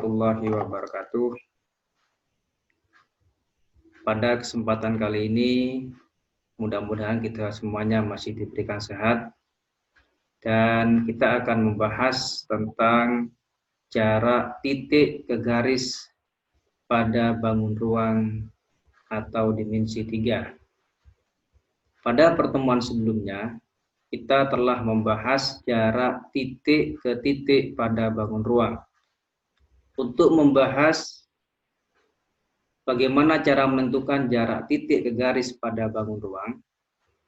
warahmatullahi wabarakatuh. Pada kesempatan kali ini, mudah-mudahan kita semuanya masih diberikan sehat, dan kita akan membahas tentang jarak titik ke garis pada bangun ruang atau dimensi 3. Pada pertemuan sebelumnya, kita telah membahas jarak titik ke titik pada bangun ruang. Untuk membahas bagaimana cara menentukan jarak titik ke garis pada bangun ruang,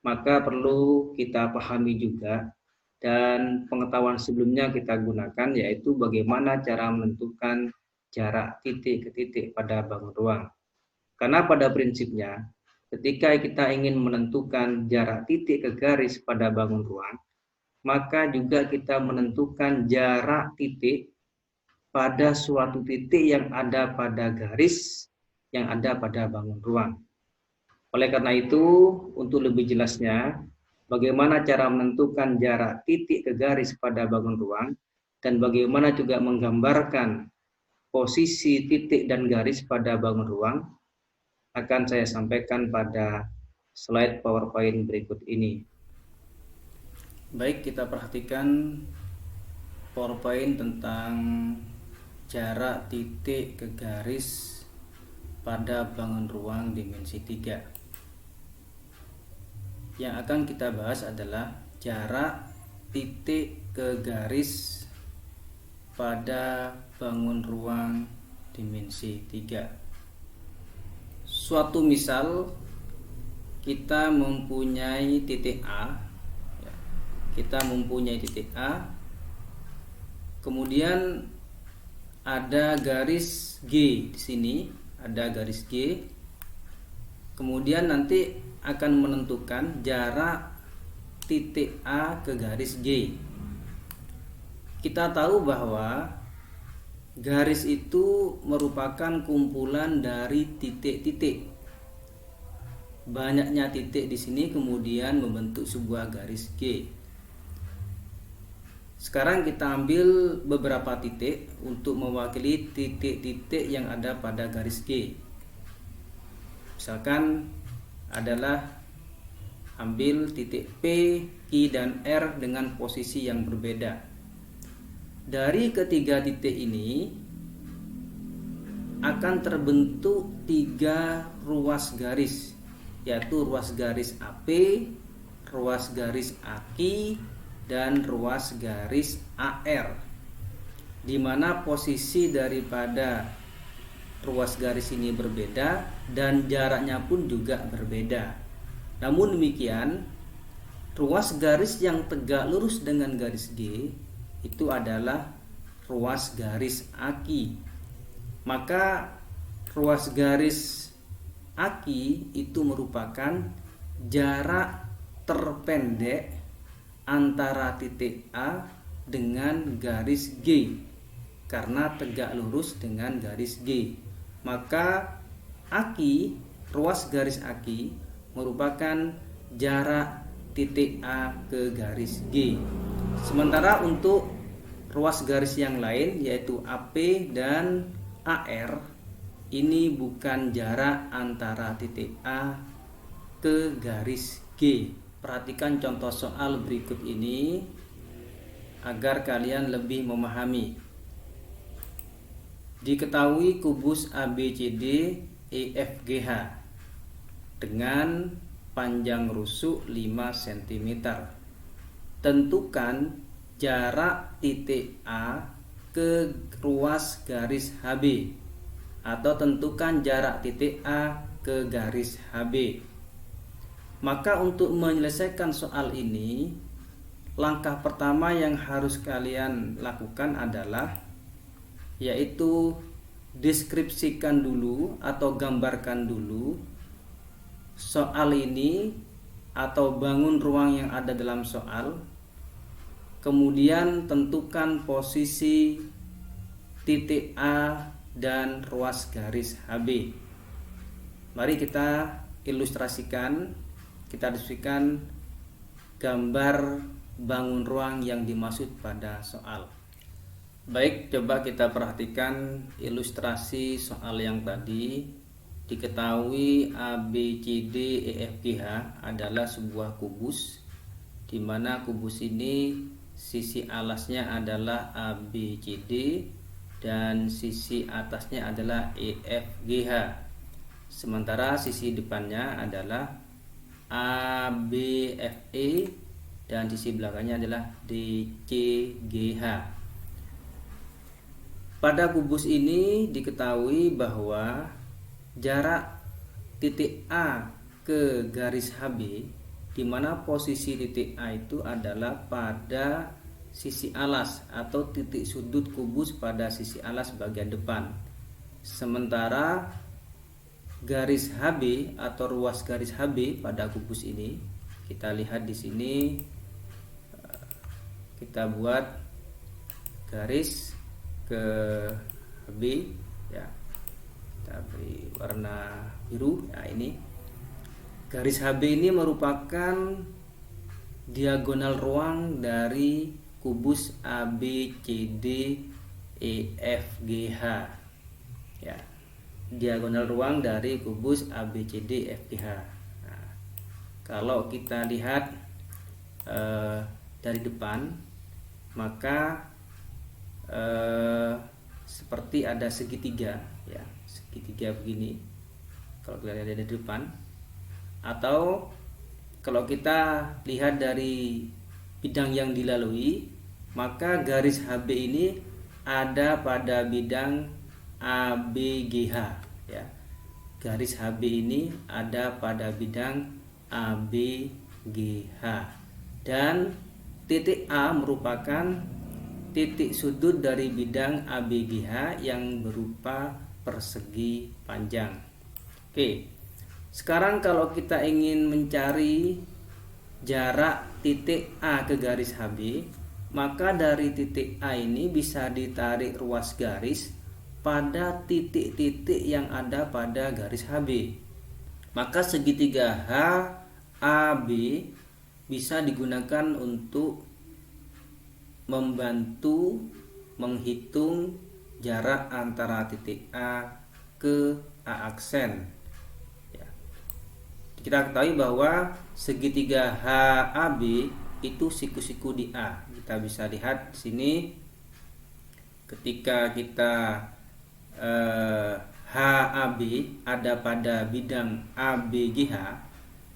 maka perlu kita pahami juga dan pengetahuan sebelumnya kita gunakan, yaitu bagaimana cara menentukan jarak titik ke titik pada bangun ruang. Karena pada prinsipnya, ketika kita ingin menentukan jarak titik ke garis pada bangun ruang, maka juga kita menentukan jarak titik pada suatu titik yang ada pada garis yang ada pada bangun ruang. Oleh karena itu, untuk lebih jelasnya, bagaimana cara menentukan jarak titik ke garis pada bangun ruang, dan bagaimana juga menggambarkan posisi titik dan garis pada bangun ruang, akan saya sampaikan pada slide PowerPoint berikut ini. Baik, kita perhatikan PowerPoint tentang jarak titik ke garis pada bangun ruang dimensi 3. Yang akan kita bahas adalah jarak titik ke garis pada bangun ruang dimensi 3. Suatu misal, kita mempunyai titik A. Kita mempunyai titik A. Kemudian ada garis G di sini, ada garis G. Kemudian nanti akan menentukan jarak titik A ke garis G. Kita tahu bahwa garis itu merupakan kumpulan dari titik-titik. Banyaknya titik di sini kemudian membentuk sebuah garis G. Sekarang kita ambil beberapa titik untuk mewakili titik-titik yang ada pada garis G. Misalkan adalah ambil titik P, Q, dan R dengan posisi yang berbeda. Dari ketiga titik ini akan terbentuk 3 ruas garis, yaitu ruas garis AP, ruas garis AK, dan ruas garis AR, di mana posisi daripada ruas garis ini berbeda dan jaraknya pun juga berbeda. Namun demikian, ruas garis yang tegak lurus dengan garis G itu adalah ruas garis AK. Maka ruas garis AK itu merupakan jarak terpendek antara titik A dengan garis G karena tegak lurus dengan garis G. Maka AK, ruas garis AK merupakan jarak titik A ke garis G. Sementara untuk ruas garis yang lain yaitu AP dan AR, ini bukan jarak antara titik A ke garis G. Perhatikan contoh soal berikut ini agar kalian lebih memahami. Diketahui kubus ABCD EFGH dengan panjang rusuk 5 cm. Tentukan jarak titik A ke ruas garis HB, atau tentukan jarak titik A ke garis HB. Maka untuk menyelesaikan soal ini, langkah pertama yang harus kalian lakukan adalah yaitu deskripsikan dulu atau gambarkan dulu soal ini atau bangun ruang yang ada dalam soal. Kemudian tentukan posisi titik A dan ruas garis HB. Mari kita ilustrasikan. Kita diskusikan gambar bangun ruang yang dimaksud pada soal. Baik, coba kita perhatikan ilustrasi soal yang tadi. Diketahui A, B, C, D, E, F, G, H adalah sebuah kubus, di mana kubus ini sisi alasnya adalah A, B, C, D dan sisi atasnya adalah E, F, G, H. Sementara sisi depannya adalah A, B, F, E dan sisi belakangnya adalah D, C, G, H. Pada kubus ini diketahui bahwa jarak titik A ke garis HB, di mana posisi titik A itu adalah pada sisi alas atau titik sudut kubus pada sisi alas bagian depan. Sementara garis HB atau ruas garis HB pada kubus ini, kita lihat di sini, kita buat garis ke HB ya, kita beri warna biru ya. Ini garis HB ini merupakan diagonal ruang dari kubus ABCD EFGH ya, diagonal ruang dari kubus ABCD EFGH. Nah, kalau kita lihat dari depan, maka seperti ada segitiga ya, segitiga begini kalau kita lihat dari depan, atau kalau kita lihat dari bidang yang dilalui, maka garis HB ini ada pada bidang ABGH ya. Garis HB ini ada pada bidang ABGH dan titik A merupakan titik sudut dari bidang ABGH yang berupa persegi panjang. Oke, sekarang kalau kita ingin mencari jarak titik A ke garis HB, maka dari titik A ini bisa ditarik ruas garis pada titik-titik yang ada pada garis HB. Maka segitiga HAB bisa digunakan untuk membantu menghitung jarak antara titik A ke A aksen ya. Kita ketahui bahwa segitiga HAB itu siku-siku di A. Kita bisa lihat di sini ketika kita HAB ada pada bidang ABGH,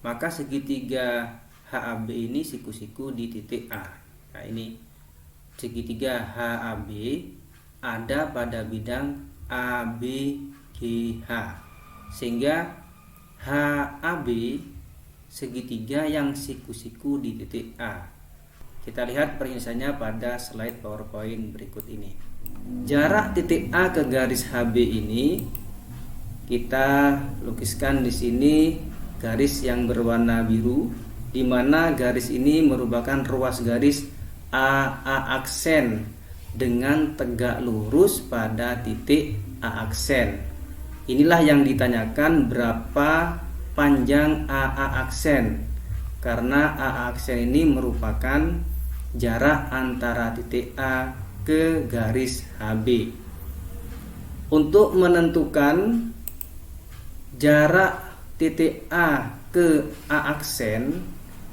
maka segitiga HAB ini siku-siku di titik A. Nah, ini segitiga HAB ada pada bidang ABGH, sehingga HAB segitiga yang siku-siku di titik A. Kita lihat perinciannya pada slide PowerPoint berikut ini. Jarak titik A ke garis HB ini kita lukiskan di sini garis yang berwarna biru, di mana garis ini merupakan ruas garis AA aksen dengan tegak lurus pada titik A aksen. Inilah yang ditanyakan, berapa panjang AA aksen, karena AA aksen ini merupakan jarak antara titik A ke garis HB. Untuk menentukan jarak titik A ke A aksen,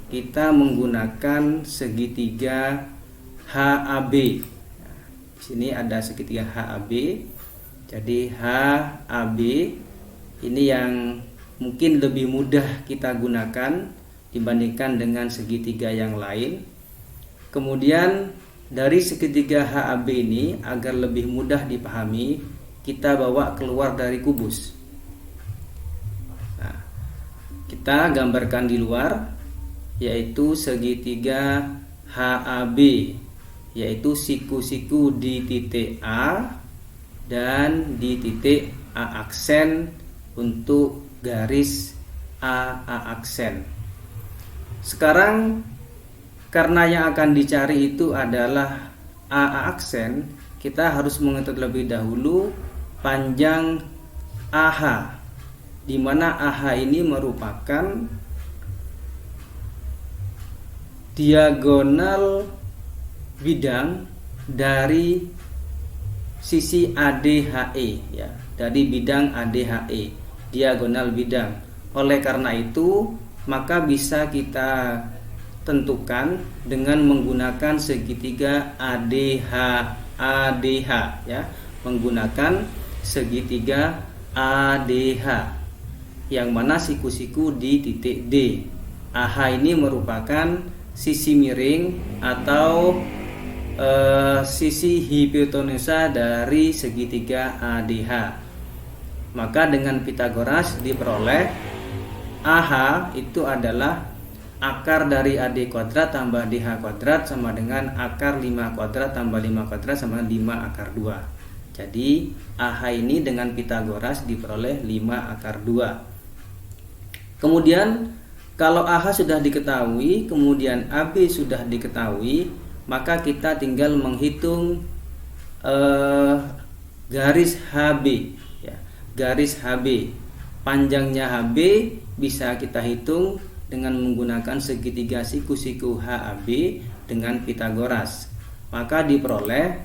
kita menggunakan segitiga HAB. Nah, di sini ada segitiga HAB. Jadi HAB ini yang mungkin lebih mudah kita gunakan dibandingkan dengan segitiga yang lain. Kemudian dari segitiga HAB ini, agar lebih mudah dipahami, kita bawa keluar dari kubus. Nah, kita gambarkan di luar, yaitu segitiga HAB, yaitu siku-siku di titik A dan di titik A aksen untuk garis AA aksen. Sekarang karena yang akan dicari itu adalah AA aksen, kita harus mengetahui terlebih dahulu panjang AH, di mana AH ini merupakan diagonal bidang dari sisi ADHE ya, dari bidang ADHE, diagonal bidang. Oleh karena itu, maka bisa kita tentukan dengan menggunakan segitiga ADH ya, menggunakan segitiga ADH yang mana siku-siku di titik D. AH ini merupakan sisi miring atau sisi hipotenusa dari segitiga ADH. Maka dengan Pitagoras diperoleh AH itu adalah akar dari AD kuadrat tambah DH kuadrat sama dengan akar 5 kuadrat tambah 5 kuadrat sama dengan 5 akar 2. Jadi AH ini dengan Pitagoras diperoleh 5 akar 2. Kemudian kalau AH sudah diketahui, kemudian AB sudah diketahui, maka kita tinggal menghitung garis HB ya. Garis HB, panjangnya HB bisa kita hitung dengan menggunakan segitiga siku-siku HAB dengan Pitagoras. Maka diperoleh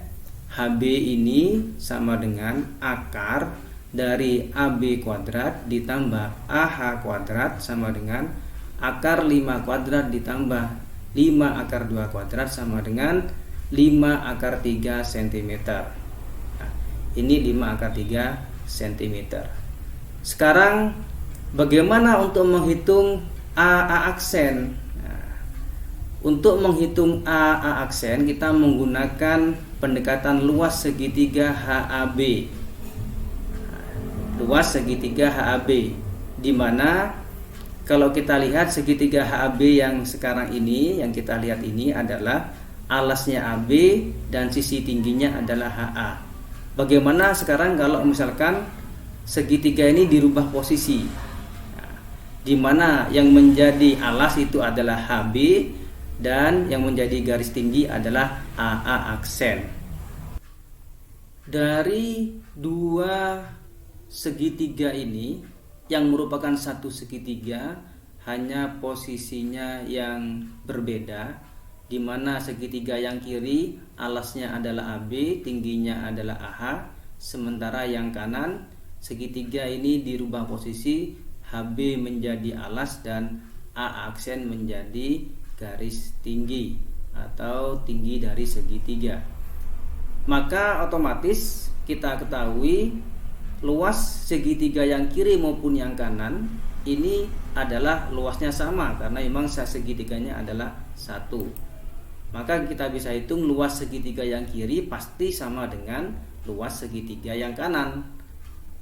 HB ini sama dengan akar dari AB kuadrat ditambah AH kuadrat sama dengan akar 5 kuadrat ditambah 5 akar 2 kuadrat sama dengan 5 akar 3 cm. Nah, ini 5 akar 3 cm. Sekarang bagaimana untuk menghitung AA aksen? Nah, untuk menghitung AA aksen kita menggunakan pendekatan luas segitiga HAB. Luas segitiga HAB, di mana kalau kita lihat segitiga HAB yang sekarang ini, yang kita lihat ini adalah alasnya AB dan sisi tingginya adalah HA. Bagaimana sekarang kalau misalkan segitiga ini dirubah posisi? Di mana yang menjadi alas itu adalah HB dan yang menjadi garis tinggi adalah AA aksen. Dari dua segitiga ini yang merupakan satu segitiga, hanya posisinya yang berbeda, di mana segitiga yang kiri alasnya adalah AB, tingginya adalah AH, sementara yang kanan segitiga ini dirubah posisi, HB menjadi alas dan A aksen menjadi garis tinggi atau tinggi dari segitiga. Maka otomatis kita ketahui luas segitiga yang kiri maupun yang kanan ini adalah luasnya sama karena memang segitiganya adalah 1. Maka kita bisa hitung luas segitiga yang kiri pasti sama dengan luas segitiga yang kanan.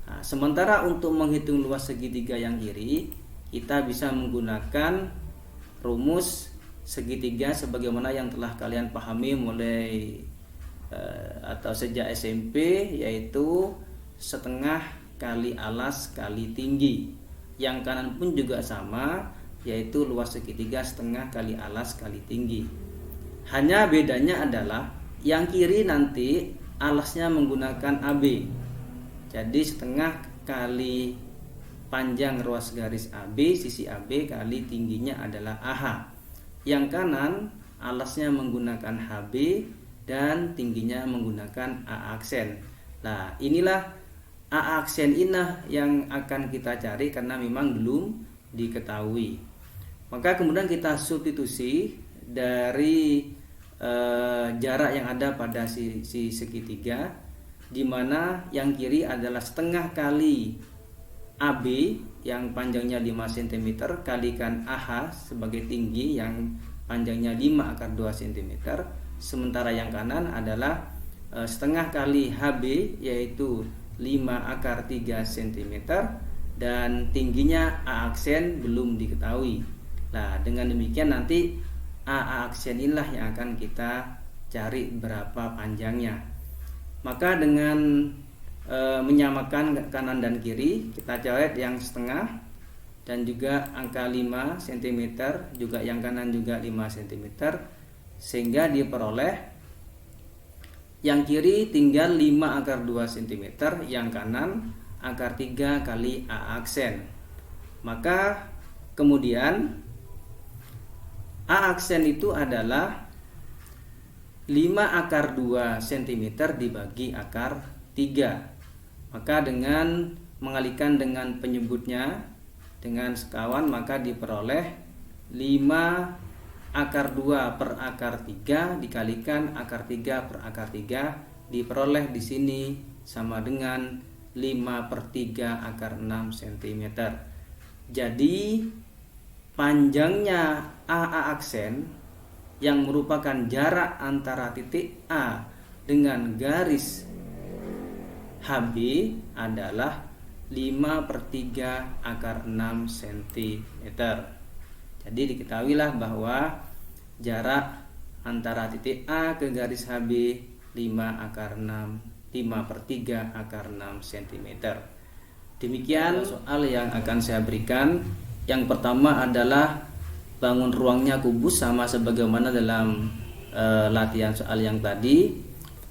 Nah, sementara untuk menghitung luas segitiga yang kiri, kita bisa menggunakan rumus segitiga sebagaimana yang telah kalian pahami mulai atau sejak SMP, yaitu setengah kali alas kali tinggi. Yang kanan pun juga sama, yaitu luas segitiga setengah kali alas kali tinggi. Hanya bedanya adalah yang kiri nanti alasnya menggunakan AB. Jadi setengah kali panjang ruas garis AB, sisi AB kali tingginya adalah AH. Yang kanan alasnya menggunakan HB dan tingginya menggunakan A aksen. Nah, inilah A aksen inah yang akan kita cari karena memang belum diketahui. Maka kemudian kita substitusi dari jarak yang ada pada si segitiga, di mana yang kiri adalah setengah kali AB yang panjangnya 5 cm kalikan AH sebagai tinggi yang panjangnya 5 akar 2 cm, sementara yang kanan adalah setengah kali HB yaitu 5 akar 3 cm dan tingginya A aksen belum diketahui. Nah, dengan demikian nanti A aksen inilah yang akan kita cari berapa panjangnya. Maka dengan menyamakan kanan dan kiri, kita coret yang setengah dan juga angka 5 cm, juga yang kanan juga 5 cm, sehingga diperoleh yang kiri tinggal 5 akar 2 cm, yang kanan akar 3 kali A aksen. Maka kemudian A aksen itu adalah 5 akar 2 cm dibagi akar 3. Maka dengan mengalihkan dengan penyebutnya dengan sekawan, maka diperoleh 5 akar 2 per akar 3 dikalikan akar 3 per akar 3 diperoleh di sini sama dengan 5/3 akar 6 cm. Jadi panjangnya AA aksen yang merupakan jarak antara titik A dengan garis HB adalah 5/3 akar 6 cm. Jadi diketahuilah bahwa jarak antara titik A ke garis HB 5/3 akar 6 cm. Demikian soal yang akan saya berikan. Yang pertama adalah bangun ruangnya kubus sama sebagaimana dalam latihan soal yang tadi.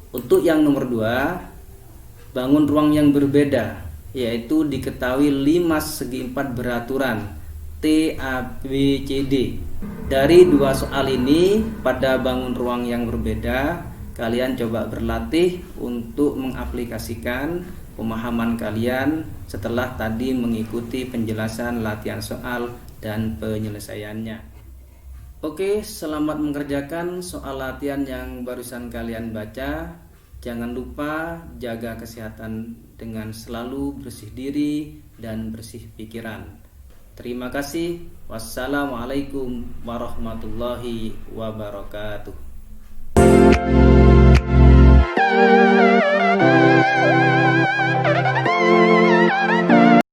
Untuk yang nomor 2, bangun ruang yang berbeda, yaitu diketahui 5 segi 4 beraturan T, A, B, C, D. Dari 2 soal ini pada bangun ruang yang berbeda, kalian coba berlatih untuk mengaplikasikan pemahaman kalian setelah tadi mengikuti penjelasan latihan soal dan penyelesaiannya. Oke, selamat mengerjakan soal latihan yang barusan kalian baca. Jangan lupa jaga kesehatan dengan selalu bersih diri dan bersih pikiran. Terima kasih. Wassalamualaikum warahmatullahi wabarakatuh.